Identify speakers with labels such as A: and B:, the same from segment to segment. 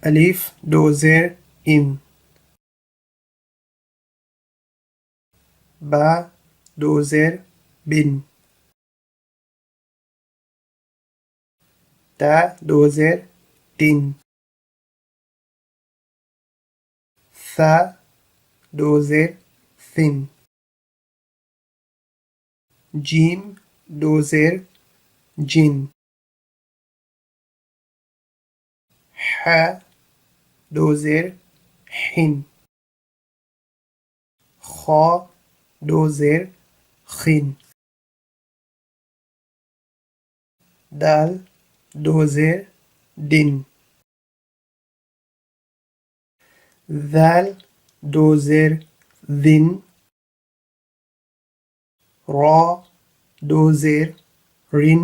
A: ألف دو زير إن. با دو زير بن. تا دو زير دين. ثا دو زير ثن. جيم دو زير جن. ح دو زير حن. خا دو زير خن. دال دو زير دن. ذال دو زير ذن. را دو زير رن.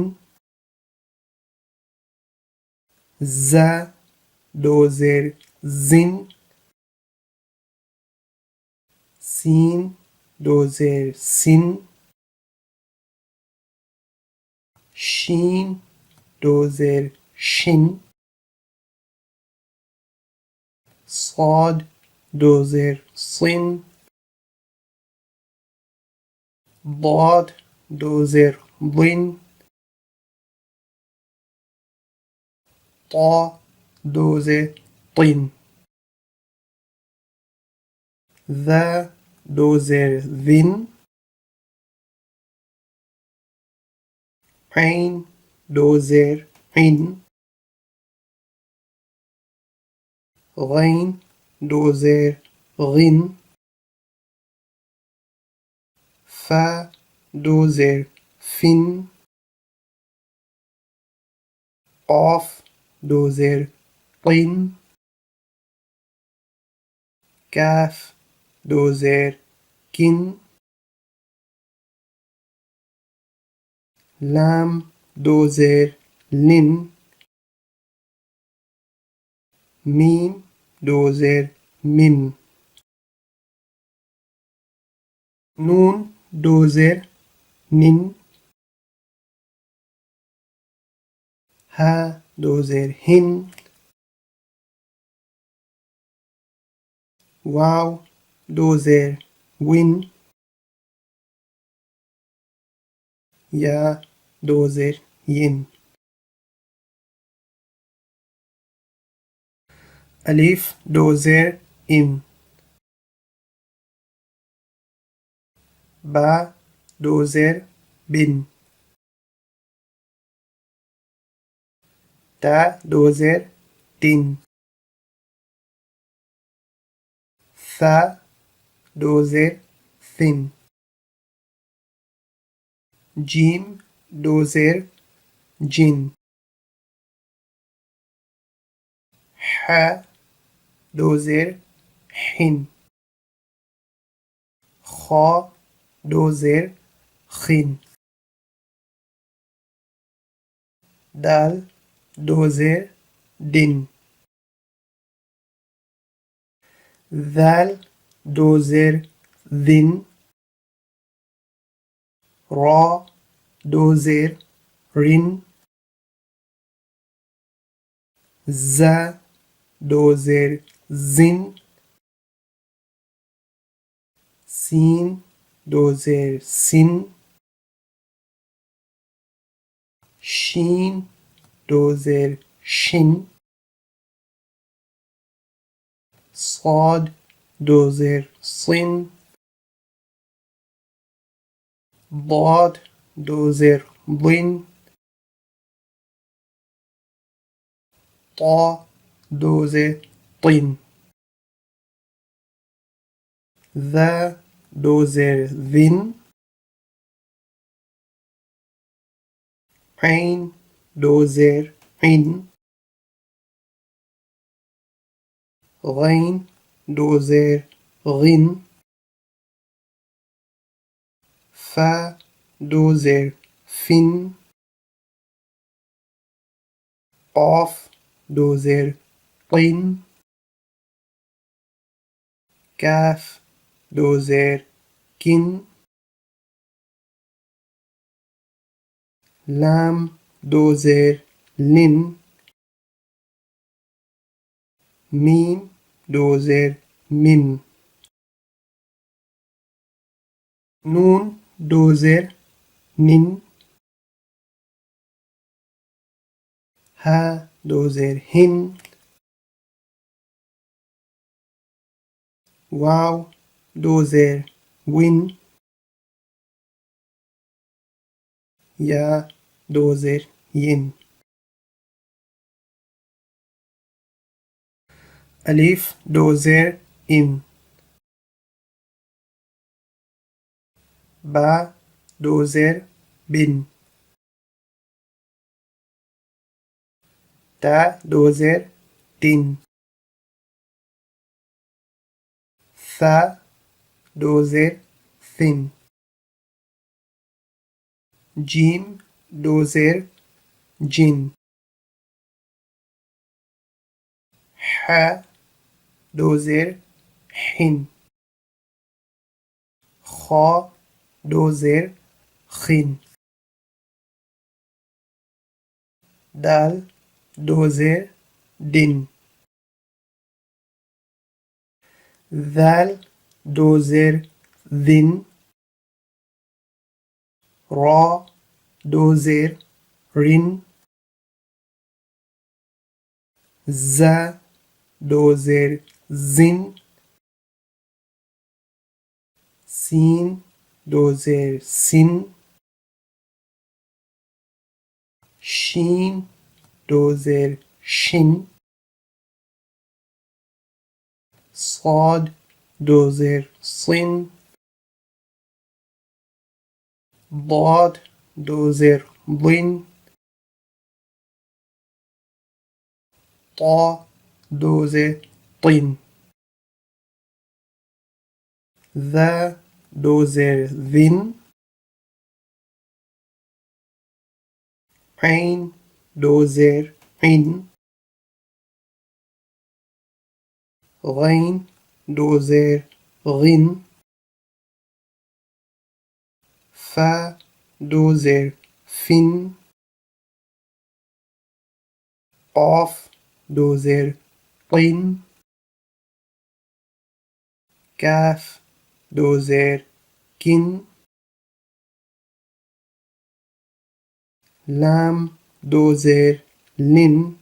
A: زا دو زير زن. سين دو زير سن. شين دو زير شن. صاد دو زير صن. ضاد دو زير ضن. طا دو زير طن. ذا دو زير ذن. عين دو زير عن. غين دو زير غن. فا دو زير فن. قاف دو زير قن. كاف دو زير كن. لام دو زير لن. ميم دو زير من. نون دو زير نن. ها دو زير هن. واو دو زير وين. يا دو زير ين. ألف دو زير إن. با دو زير بن. تا دو زير دين. ثا دو زير ثن. جيم دو زير جن. ح دو زير حن. خا دو زير خن. دال دو زير دن. ذال دو زير ذن. را دو زير رن. زا دو زير زن. سين دو زير سن. شين دو زير شن. صاد دو زير صن. ضاد دو زير ضن. طا دو زير طن. ذا دو زير ذن. عين دو زير عن. غين دو زير غن. فا دو زير فن. قاف دو زير قن. كاف دو زير كن. لام دو زير لن. ميم دو زير ميم نون دو زير نين ها دو زير هن واو دو زير وين يا دو زير ين ألف دو زير إن با دو زير بن تا دو زير دين ثا دو زير ثن جيم دو زير جن ح دو زير حن خا دو زير خن دال دو زير دن ذال دو زير ذن را دو زير رن ز دو زير زن سين دو زير سن شين دو زير شن صاد دو زير صن ضاد دو زير ضن طا دو زير طن ذا دو زير ذن عين دو زير عن غين دو زير غن فا دو زير فن قاف دو زير قن كاف دو زير كن لام دو زير لن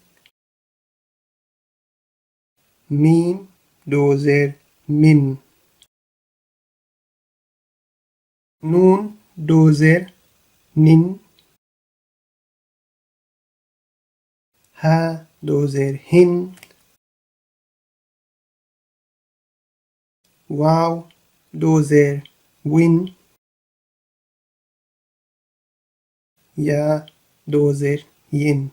A: ميم دو زير مم نون دو زير نن ها دو زير هن واو دو زير وين يا دو زير ين